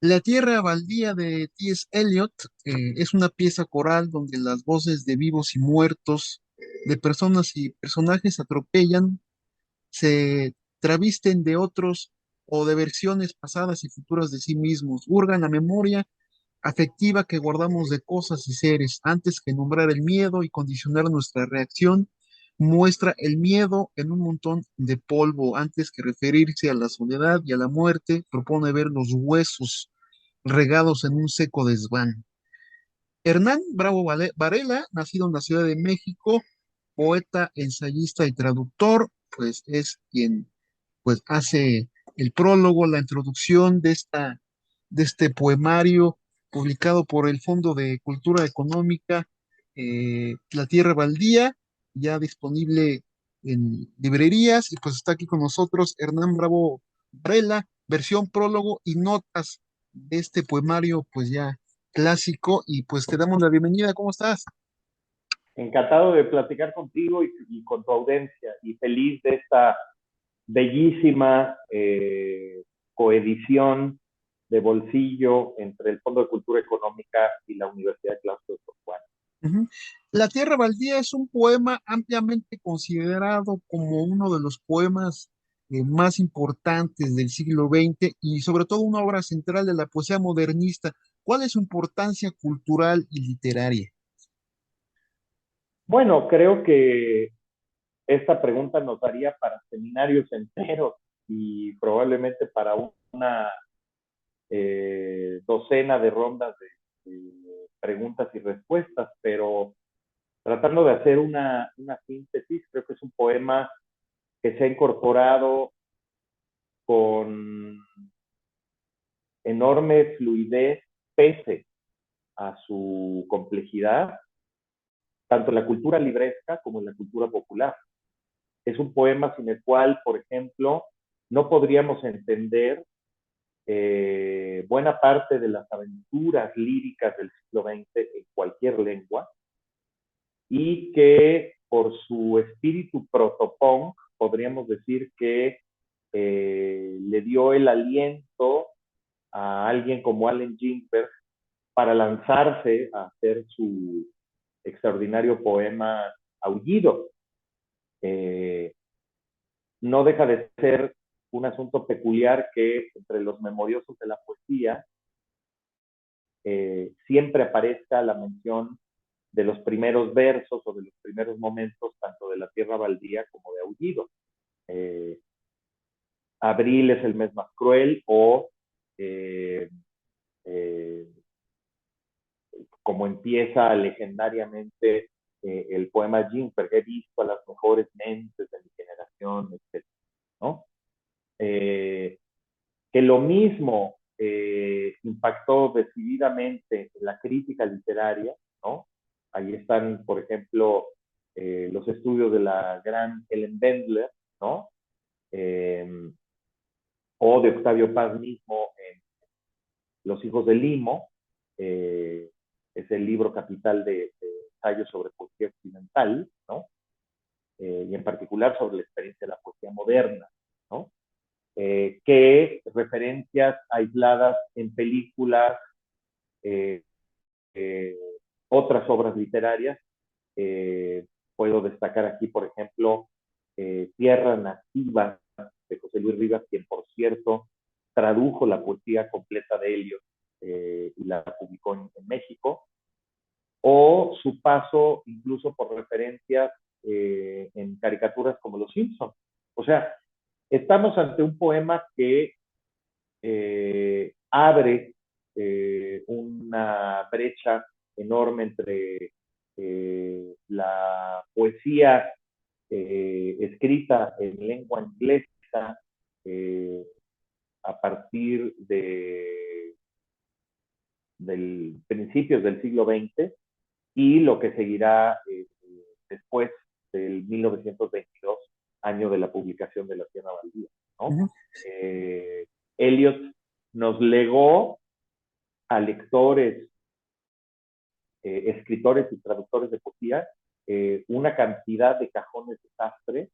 La Tierra Baldía de T.S. Eliot es una pieza coral donde las voces de vivos y muertos, de personas y personajes atropellan, se travisten de otros o de versiones pasadas y futuras de sí mismos, hurgan la memoria afectiva que guardamos de cosas y seres antes que nombrar el miedo y condicionar nuestra reacción. Muestra el miedo en un montón de polvo antes que referirse a la soledad y a la muerte. Propone ver los huesos regados en un seco desván. Hernán Bravo Varela, nacido en la Ciudad de México, poeta, ensayista y traductor, pues es quien pues hace el prólogo, la introducción de este poemario publicado por el Fondo de Cultura Económica, La Tierra Baldía, ya disponible en librerías, y pues está aquí con nosotros Hernán Bravo Varela, versión prólogo y notas de este poemario, pues ya clásico, y pues te damos la bienvenida. ¿Cómo estás? Encantado de platicar contigo y con tu audiencia y feliz de esta bellísima coedición de bolsillo entre el Fondo de Cultura Económica y la Universidad de Claustro de Sor Juana. Ujú. La Tierra Baldía es un poema ampliamente considerado como uno de los poemas más importantes del siglo XX y sobre todo una obra central de la poesía modernista. ¿Cuál es su importancia cultural y literaria? Bueno, creo que esta pregunta nos daría para seminarios enteros y probablemente para una docena de rondas de preguntas y respuestas, pero tratando de hacer una síntesis, creo que es un poema que se ha incorporado con enorme fluidez pese a su complejidad, tanto en la cultura libresca como en la cultura popular. Es un poema sin el cual, por ejemplo, no podríamos entender buena parte de las aventuras líricas del siglo XX en cualquier lengua, y que por su espíritu protopunk podríamos decir que le dio el aliento a alguien como Allen Ginsberg para lanzarse a hacer su extraordinario poema Aullido. Eh, no deja de ser un asunto peculiar que entre los memoriosos de la poesía siempre aparezca la mención de los primeros versos o de los primeros momentos tanto de La Tierra Baldía como de Aullido. Eh, Abril es el mes más cruel o eh, eh, como empieza legendariamente el poema Ginsberg, he visto a las mejores mentes de mi generación, etc. ¿No? Que lo mismo impactó decididamente en la crítica literaria, ¿no? Ahí están, por ejemplo, los estudios de la gran Ellen Bendler, ¿no? Eh, o de Octavio Paz mismo en Los hijos de Limo, eh, es el libro capital de ensayos sobre poesía occidental, ¿no? Y en particular sobre la experiencia de la poesía moderna, ¿no? Que referencias aisladas en películas, eh, eh, otras obras literarias. Puedo destacar aquí, por ejemplo, Tierra Nativa de José Luis Rivas, quien, por cierto, tradujo la poesía completa de Eliot y la publicó en México, o su paso incluso por referencias en caricaturas como Los Simpsons. O sea, estamos ante un poema que abre una brecha enorme entre la poesía escrita en lengua inglesa eh, a partir del principios del siglo XX y lo que seguirá después del 1922, año de la publicación de La Tierra Baldía, ¿no? Ujú. Eliot nos legó a lectores, escritores y traductores de poesía una cantidad de cajones de sastre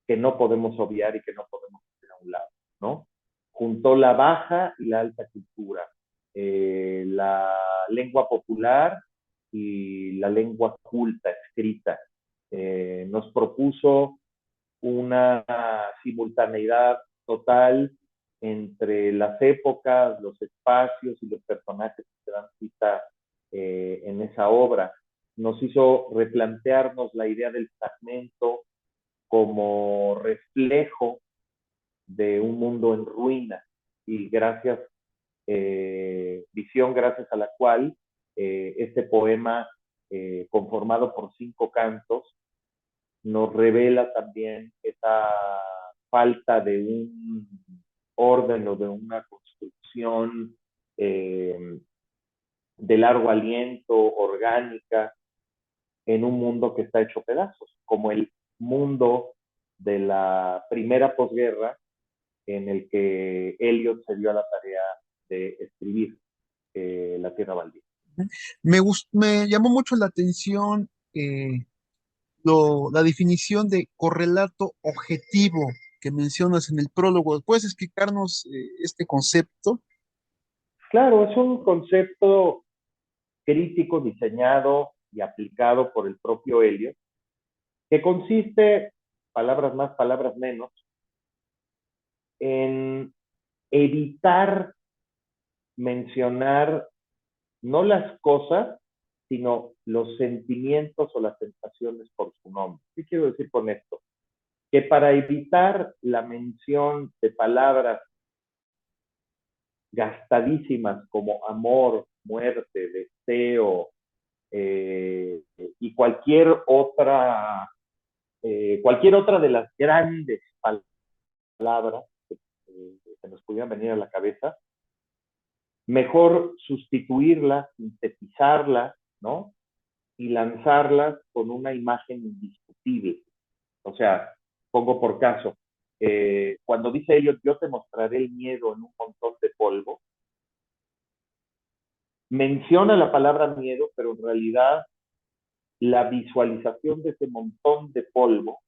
que no podemos obviar y que no podemos hacer a un lado, ¿no? Juntó la baja y la alta cultura, la lengua popular y la lengua culta, escrita. Nos propuso una simultaneidad total entre las épocas, los espacios y los personajes que se dan cita en esa obra. Nos hizo replantearnos la idea del fragmento como reflejo de un mundo en ruinas y visión gracias a la cual este poema, conformado por 5 cantos, nos revela también esa falta de un orden o de una construcción eh, de largo aliento, orgánica, en un mundo que está hecho pedazos, como el mundo de la primera posguerra en el que Eliot se dio a la tarea de escribir La Tierra Baldía. Me llamó mucho la atención la definición de correlato objetivo que mencionas en el prólogo. ¿Puedes explicarnos este concepto? Claro, es un concepto crítico diseñado y aplicado por el propio Eliot, que consiste, palabras más, palabras menos, en evitar mencionar no las cosas, sino los sentimientos o las sensaciones por su nombre. ¿Qué quiero decir con esto? Que para evitar la mención de palabras gastadísimas como amor, muerte, deseo y cualquier otra de las grandes palabras que nos pudieran venir a la cabeza, mejor sustituirlas, sintetizarlas, ¿no? Y lanzarlas con una imagen indiscutible. O sea, pongo por caso, cuando dice Elliot, yo te mostraré el miedo en un montón de polvo, menciona la palabra miedo, pero en realidad la visualización de ese montón de polvo,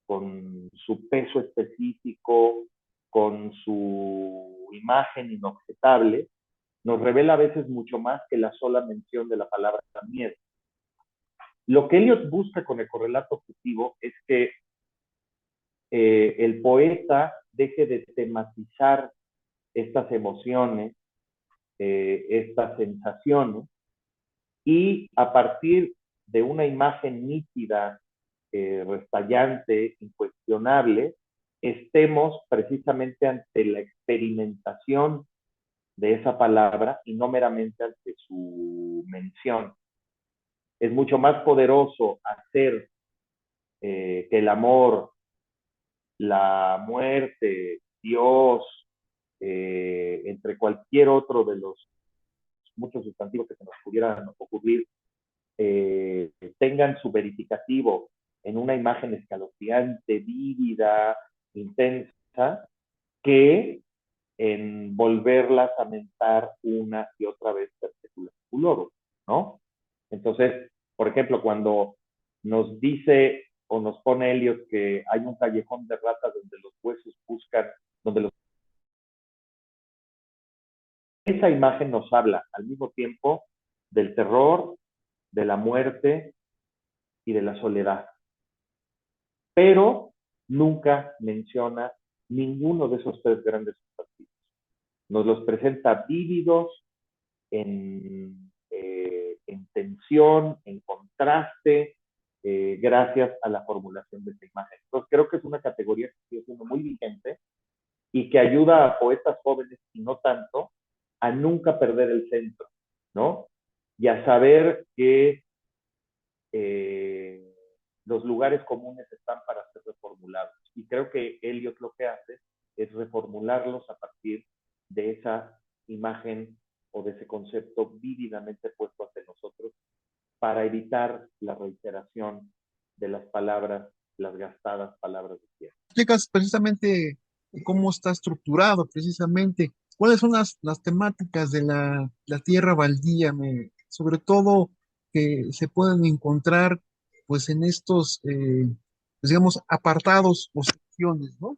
con su peso específico, con su imagen inobjetable, nos revela a veces mucho más que la sola mención de la palabra miedo. Lo que Eliot busca con el correlato objetivo es que el poeta deje de tematizar estas emociones, estas sensaciones, y a partir de una imagen nítida, restallante, incuestionable, estemos precisamente ante la experimentación de esa palabra y no meramente ante su mención. Es mucho más poderoso hacer que el amor, la muerte, Dios, entre cualquier otro de los muchos sustantivos que se nos pudieran ocurrir, tengan su verificativo en una imagen escalofriante, vívida, intensa, que en volverlas a mentar una y otra vez perpetuo, ¿no? Entonces, por ejemplo, cuando nos dice o nos pone Eliot que hay un callejón de ratas donde los huesos buscan, donde los... Esa imagen nos habla al mismo tiempo del terror, de la muerte y de la soledad, pero nunca menciona ninguno de esos 3 grandes sustantivos. Nos los presenta vívidos, en tensión, en contraste, gracias a la formulación de esta imagen. Entonces creo que es una categoría que sigue siendo muy vigente y que ayuda a poetas jóvenes y no tanto a nunca perder el centro, ¿no? Y a saber que los lugares comunes están para ser reformulados. Y creo que Eliot lo que hace es reformularlos a partir de esa imagen o de ese concepto vívidamente puesto ante nosotros para evitar la reiteración de las palabras, las gastadas palabras de tierra. Explicas precisamente cómo está estructurado, precisamente, cuáles son las temáticas de la tierra baldía, sobre todo que se pueden encontrar pues en estos, pues, digamos, apartados o secciones, ¿no?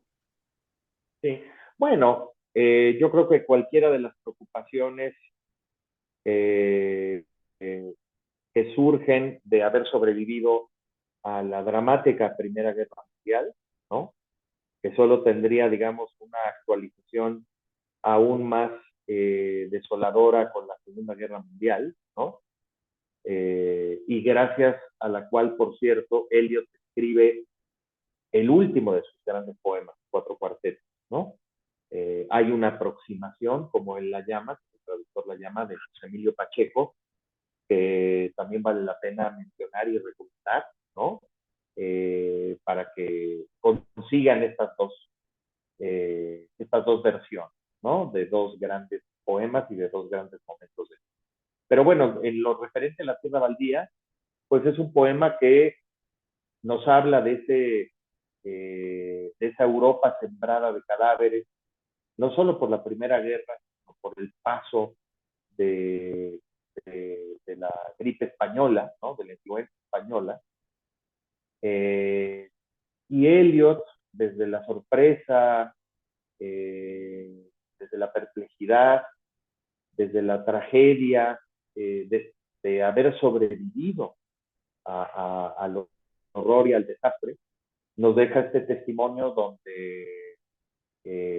Sí. Bueno, Yo creo que cualquiera de las preocupaciones eh, eh, que surgen de haber sobrevivido a la dramática Primera Guerra Mundial, ¿no? Que solo tendría, digamos, una actualización aún más desoladora con la Segunda Guerra Mundial, ¿no? Y gracias a la cual, por cierto, Eliot escribe el último de sus grandes poemas, Cuatro Cuartetos, ¿no? Hay una aproximación, como él la llama, el traductor la llama, de José Emilio Pacheco, que también vale la pena mencionar y recomendar, ¿no? Para que consigan estas dos versiones, ¿no? De dos grandes poemas y de dos grandes momentos. Pero bueno, en lo referente a la Tierra Baldía, pues es un poema que nos habla de esa Europa sembrada de cadáveres, no solo por la Primera Guerra, sino por el paso de la gripe española, ¿no? De la influencia española. Eh, y Eliot, desde la sorpresa, desde la perplejidad, desde la tragedia de haber sobrevivido al horror y al desastre, nos deja este testimonio donde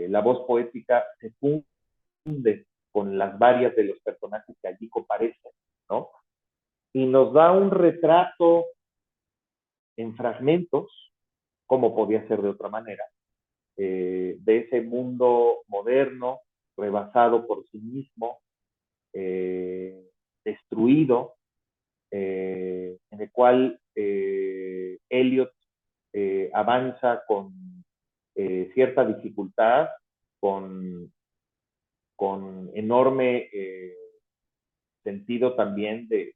la voz poética se funde con las varias de los personajes que allí comparecen, ¿no? Y nos da un retrato en fragmentos, como podía ser de otra manera, de ese mundo moderno, rebasado por sí mismo, destruido, en el cual Eliot avanza con cierta dificultad, con, con enorme sentido también de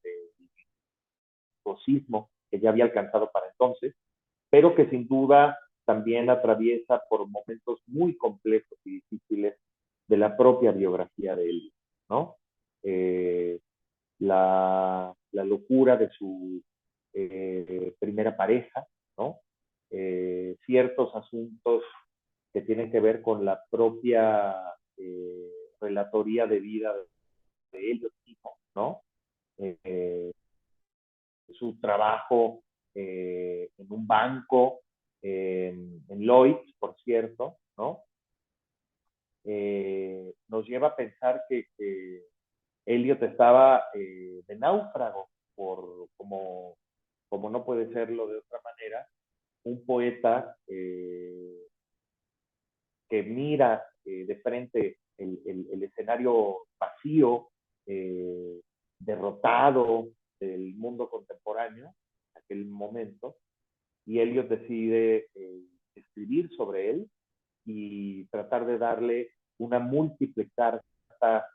virtuosismo que ya había alcanzado para entonces, pero que sin duda también atraviesa por momentos muy complejos y difíciles de la propia biografía de él, ¿no? Eh, la locura de su primera pareja, ¿no? Ciertos asuntos que tienen que ver con la propia eh, relatoría de vida de ellos mismos, ¿no? Eh, su trabajo en un banco, en Lloyds, por cierto, ¿no? Nos lleva a pensar que Eliot estaba de náufrago, como no puede serlo de otra manera, un poeta que mira de frente el escenario vacío, eh, derrotado del mundo contemporáneo, en aquel momento, y Eliot decide escribir sobre él y tratar de darle una múltiple carta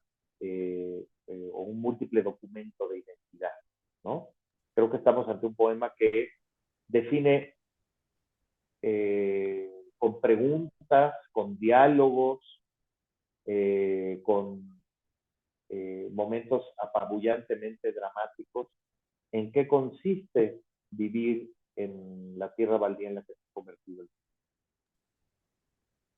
o un múltiple documento de identidad, ¿no? Creo que estamos ante un poema que define con preguntas, con diálogos, con momentos apabullantemente dramáticos, en qué consiste vivir en la tierra baldía en la que se ha convertido.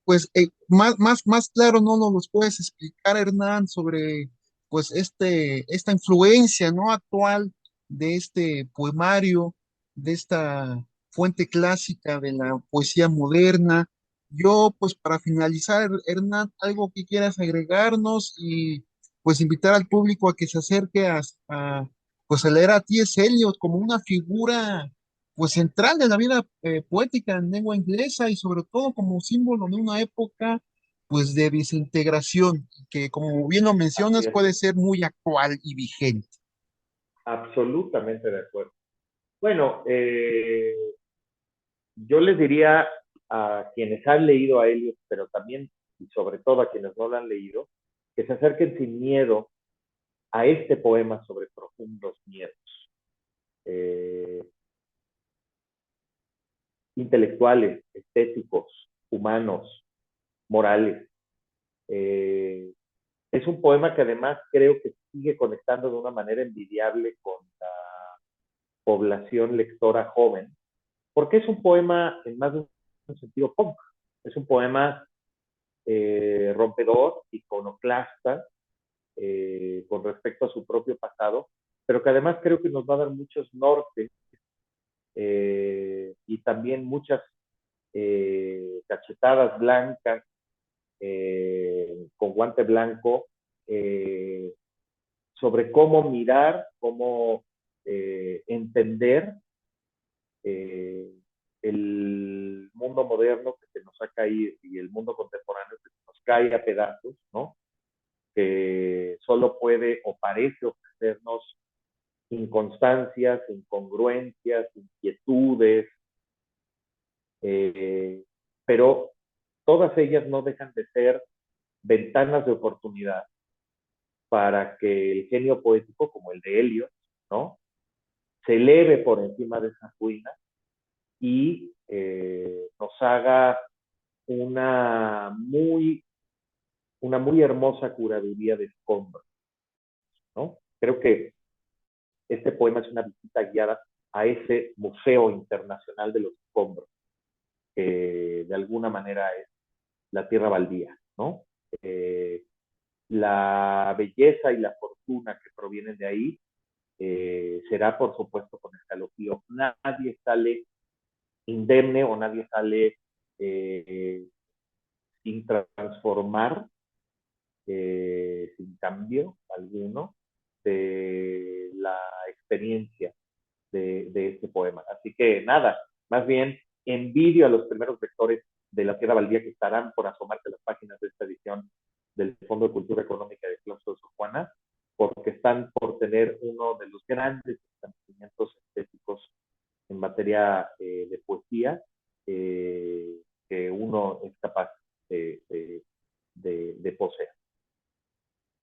Pues más claro no nos los puedes explicar, Hernán, sobre pues esta influencia, ¿no? Actual de este poemario, de esta fuente clásica de la poesía moderna. Yo, pues para finalizar, Hernán, algo que quieras agregarnos y pues invitar al público a que se acerque pues a leer a T.S. Eliot como una figura pues central de la vida poética en lengua inglesa y sobre todo como símbolo de una época pues de desintegración que como bien lo Así mencionas es, puede ser muy actual y vigente. absolutamente de acuerdo. Bueno, yo les diría a quienes han leído a Eliot, pero también y sobre todo a quienes no lo han leído, que se acerquen sin miedo a este poema sobre profundos miedos eh, intelectuales, estéticos, humanos, morales. Eh, es un poema que además creo que sigue conectando de una manera envidiable con la población lectora joven, porque es un poema en más de un sentido punk. Es un poema rompedor, iconoclasta, con respecto a su propio pasado, pero que además creo que nos va a dar muchos nortes y también muchas cachetadas blancas con guante blanco sobre cómo mirar, cómo entender eh, el mundo moderno que se nos ha caído y el mundo contemporáneo que se nos cae a pedazos, ¿no? Que solo puede o parece ofrecernos inconstancias, incongruencias, inquietudes, eh, pero todas ellas no dejan de ser ventanas de oportunidad para que el genio poético, como el de Helios, ¿no? Se eleve por encima de esa ruina y nos haga una muy hermosa curaduría de escombros, ¿no? Creo que este poema es una visita guiada a ese Museo Internacional de los Escombros, que de alguna manera es la tierra baldía, ¿no? Eh, la belleza y la fortuna que provienen de ahí será, por supuesto, con escalofrío. Nadie sale indemne o nadie sale sin transformar, sin cambio alguno de la experiencia de este poema. Así que nada, más bien envidio a los primeros lectores de La Tierra Baldía que estarán por asomarse a las páginas de esta edición del Fondo de Cultura Económica de Claustro de Sor Juana, porque están por tener uno de los grandes establecimientos estéticos en materia de poesía que uno es capaz de poseer.